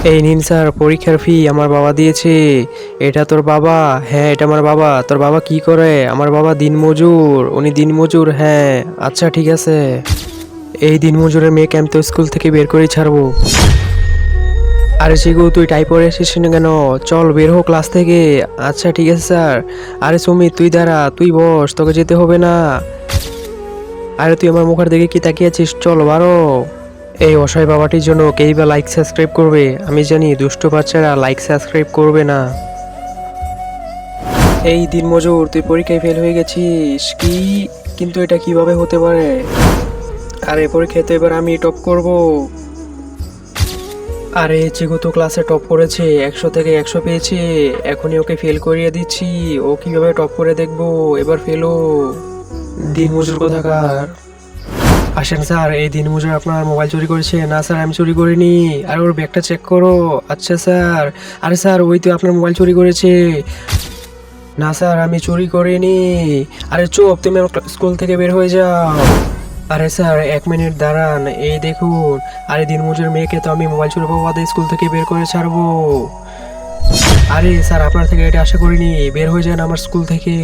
এই নিন স্যার পরীক্ষার ফি আমার বাবা দিয়েছে। এটা তোর বাবা? হ্যাঁ এটা আমার বাবা। তোর বাবা কি করে? আমার বাবা দিনমজুর। উনি দিনমজুর? হ্যাঁ। আচ্ছা ঠিক আছে। এই দিনমজুরের মেয়েকে আমি তো স্কুল থেকে বের করেই ছাড়বো। আরে চিকু তুই টাই পরে এসেছিস না কেন? চল বের হো ক্লাস থেকে। আচ্ছা ঠিক আছে স্যার। আরে সুমিত তুই দাঁড়া, তুই বস, তোকে যেতে হবে না। আরে তুই আমার মুখের দিকে কি তাকিয়ে আছিস? চল বারো। এই অসহায় বাবাটির জন্য কেই বা লাইক সাবস্ক্রাইব করবে? আমি জানি দুষ্ট বাচ্চারা লাইক সাবস্ক্রাইব করবে না। এই দিনমজুর তুই পরীক্ষায় ফেল হয়ে গেছিস কি? কিন্তু এটা কিভাবে হতে পারে? আরে পরীক্ষায় তো এবার আমি টপ করব। আরে চিকু তো ক্লাসে টপ করেছে, 100 থেকে 100 পেয়েছে। এখনই ওকে ফেল করিয়ে দিচ্ছি। ও কিভাবে টপ করে দেখবো। এবার ফেলো। দিনমজুর কোথাকার। আসেন স্যার, এই দিনমজুর আপনার মোবাইল চুরি করেছে। না স্যার আমি চুরি করিনি। আর ওর ব্যাগটা চেক করো। আচ্ছা স্যার। আরে স্যার ওই তো আপনার মোবাইল চুরি করেছে। না স্যার আমি চুরি করিনি। আরে চুপ, তুমি আমার স্কুল থেকে বের হয়ে যাও। আরে স্যার 1 মিনিট দাঁড়ান, এই দেখুন। আরে দিনমজুর মেয়েকে তো আমি মোবাইল চুরি বাদে স্কুল থেকে বের করে ছাড়বো। আরে স্যার আপনার থেকে এটা আশা করিনি। বের হয়ে যান আমার স্কুল থেকে।